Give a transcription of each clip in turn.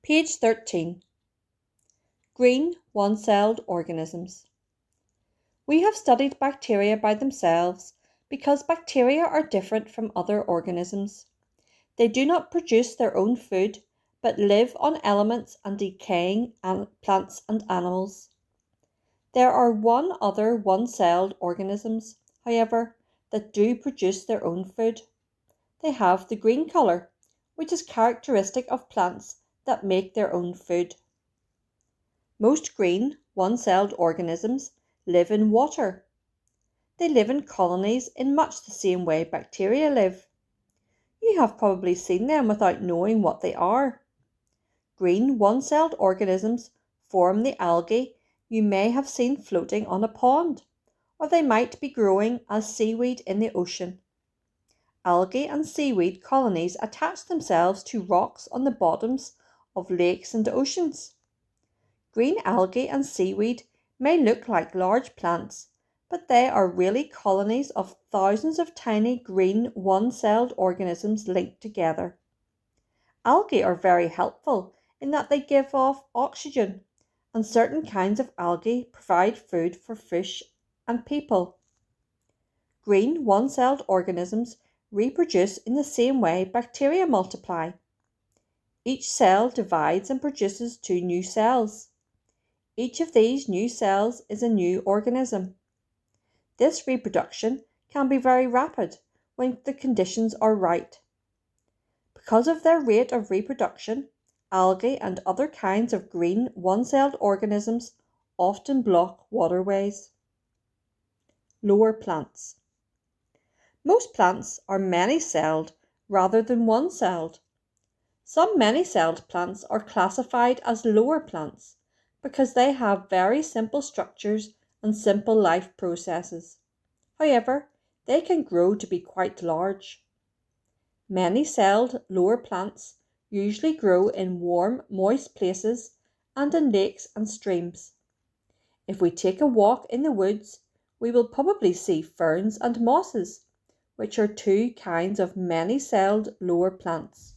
Page 13. Green, one-celled organisms. We have studied bacteria by themselves because bacteria are different from other organisms. They do not produce their own food, but live on elements and decaying plants and animals. There are other one-celled organisms, however, that do produce their own food. They have the green colour, which is characteristic of plants that make their own food. Most green, one-celled organisms live in water. They live in colonies in much the same way bacteria live. You have probably seen them without knowing what they are. Green, one-celled organisms form the algae you may have seen floating on a pond, or they might be growing as seaweed in the ocean. Algae and seaweed colonies attach themselves to rocks on the bottoms of lakes and oceans. Green algae and seaweed may look like large plants, but they are really colonies of thousands of tiny green one-celled organisms linked together. Algae are very helpful in that they give off oxygen, and certain kinds of algae provide food for fish and people. Green one-celled organisms reproduce in the same way bacteria multiply. Each cell divides and produces 2 new cells. Each of these new cells is a new organism. This reproduction can be very rapid when the conditions are right. Because of their rate of reproduction, algae and other kinds of green one-celled organisms often block waterways. Lower plants. Most plants are many-celled rather than one-celled. Some many-celled plants are classified as lower plants because they have very simple structures and simple life processes. However, they can grow to be quite large. Many-celled lower plants usually grow in warm, moist places and in lakes and streams. If we take a walk in the woods, we will probably see ferns and mosses, which are 2 kinds of many-celled lower plants.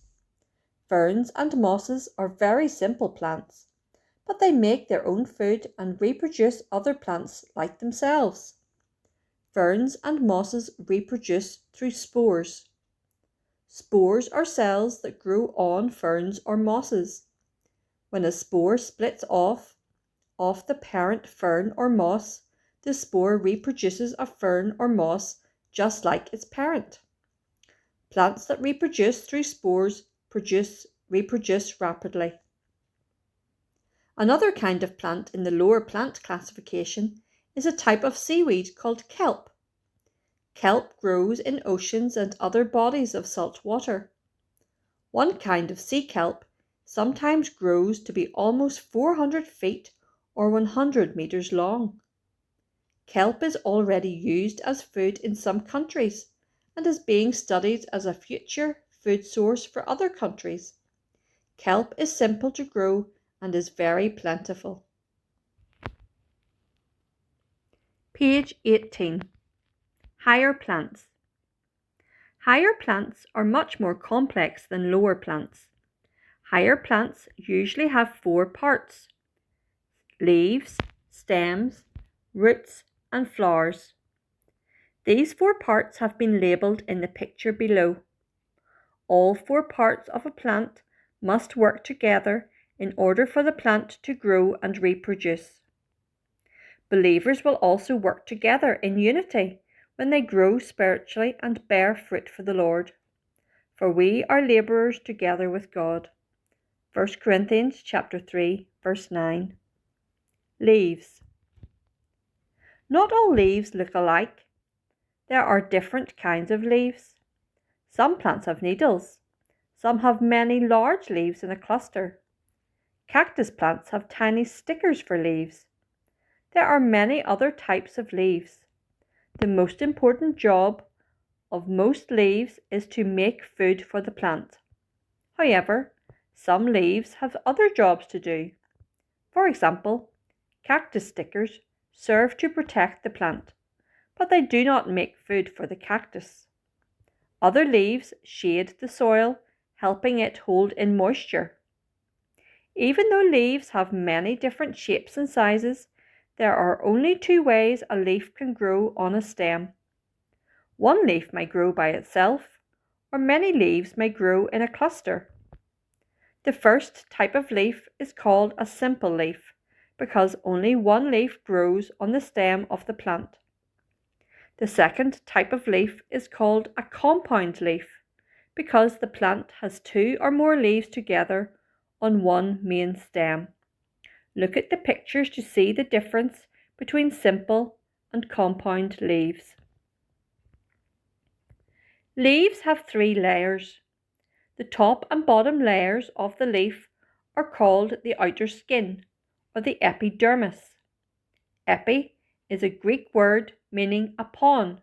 Ferns and mosses are very simple plants, but they make their own food and reproduce other plants like themselves. Ferns and mosses reproduce through spores. Spores are cells that grow on ferns or mosses. When a spore splits off the parent fern or moss, the spore reproduces a fern or moss just like its parent. Plants that reproduce through spores reproduce rapidly. Another kind of plant in the lower plant classification is a type of seaweed called kelp. Kelp grows in oceans and other bodies of salt water. One kind of sea kelp sometimes grows to be almost 400 feet or 100 meters long. Kelp is already used as food in some countries and is being studied as a future food source for other countries. Kelp is simple to grow and is very plentiful. Page 18. Higher plants. Higher plants are much more complex than lower plants. Higher plants usually have 4 parts: leaves, stems, roots, and flowers. These 4 parts have been labelled in the picture below. All 4 parts of a plant must work together in order for the plant to grow and reproduce. Believers will also work together in unity when they grow spiritually and bear fruit for the Lord. For we are labourers together with God. 1 Corinthians chapter 3, verse 9. Leaves. Not all leaves look alike. There are different kinds of leaves. Some plants have needles. Some have many large leaves in a cluster. Cactus plants have tiny stickers for leaves. There are many other types of leaves. The most important job of most leaves is to make food for the plant. However, some leaves have other jobs to do. For example, cactus stickers serve to protect the plant, but they do not make food for the cactus. Other leaves shade the soil, helping it hold in moisture. Even though leaves have many different shapes and sizes, there are only two ways a leaf can grow on a stem. One leaf may grow by itself, or many leaves may grow in a cluster. The first type of leaf is called a simple leaf because only one leaf grows on the stem of the plant. The second type of leaf is called a compound leaf because the plant has two or more leaves together on one main stem. Look at the pictures to see the difference between simple and compound leaves. Leaves have three layers. The top and bottom layers of the leaf are called the outer skin, or the epidermis. Epi is a Greek word meaning upon.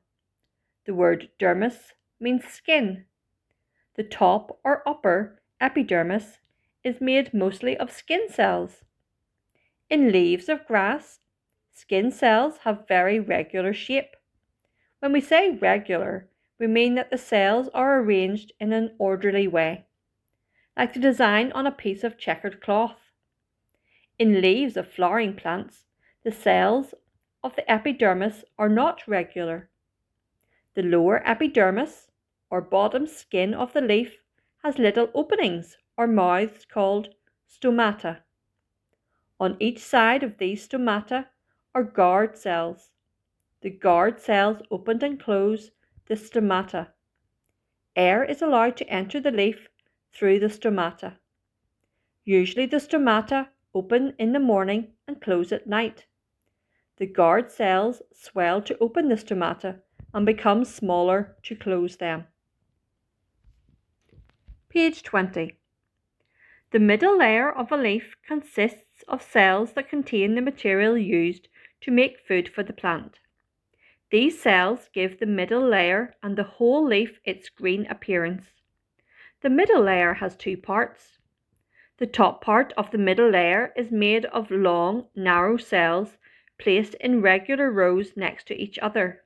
The word dermis means skin. The top or upper epidermis is made mostly of skin cells. In leaves of grass, skin cells have very regular shape. When we say regular, we mean that the cells are arranged in an orderly way, like the design on a piece of checkered cloth. In leaves of flowering plants, the cells of the epidermis are not regular. The lower epidermis, or bottom skin of the leaf, has little openings or mouths called stomata. On each side of these stomata are guard cells. The guard cells open and close the stomata. Air is allowed to enter the leaf through the stomata. Usually the stomata open in the morning and close at night. The guard cells swell to open the stomata and become smaller to close them. Page 20. The middle layer of a leaf consists of cells that contain the material used to make food for the plant. These cells give the middle layer and the whole leaf its green appearance. The middle layer has two parts. The top part of the middle layer is made of long, narrow cells placed in regular rows next to each other.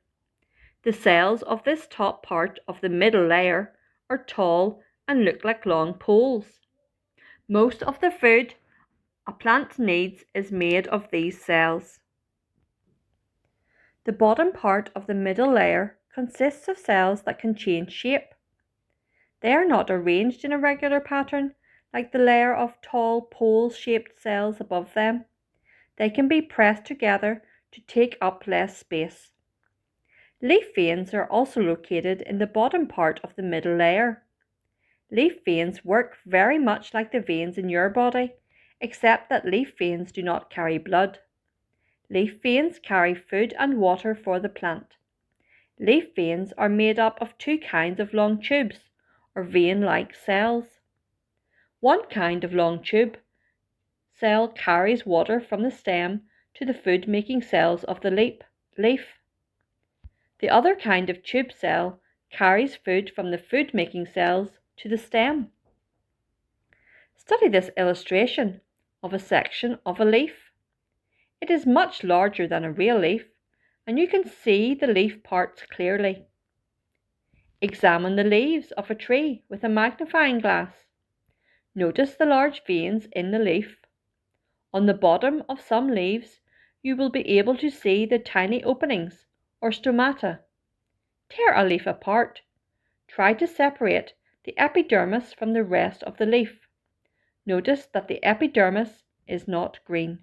The cells of this top part of the middle layer are tall and look like long poles. Most of the food a plant needs is made of these cells. The bottom part of the middle layer consists of cells that can change shape. They are not arranged in a regular pattern like the layer of tall pole-shaped cells above them. They can be pressed together to take up less space. Leaf veins are also located in the bottom part of the middle layer. Leaf veins work very much like the veins in your body, except that leaf veins do not carry blood. Leaf veins carry food and water for the plant. Leaf veins are made up of two kinds of long tubes, or vein-like cells. One kind of long tube cell carries water from the stem to the food-making cells of the leaf. The other kind of tube cell carries food from the food-making cells to the stem. Study this illustration of a section of a leaf. It is much larger than a real leaf, and you can see the leaf parts clearly. Examine the leaves of a tree with a magnifying glass. Notice the large veins in the leaf. On the bottom of some leaves, you will be able to see the tiny openings, or stomata. Tear a leaf apart. Try to separate the epidermis from the rest of the leaf. Notice that the epidermis is not green.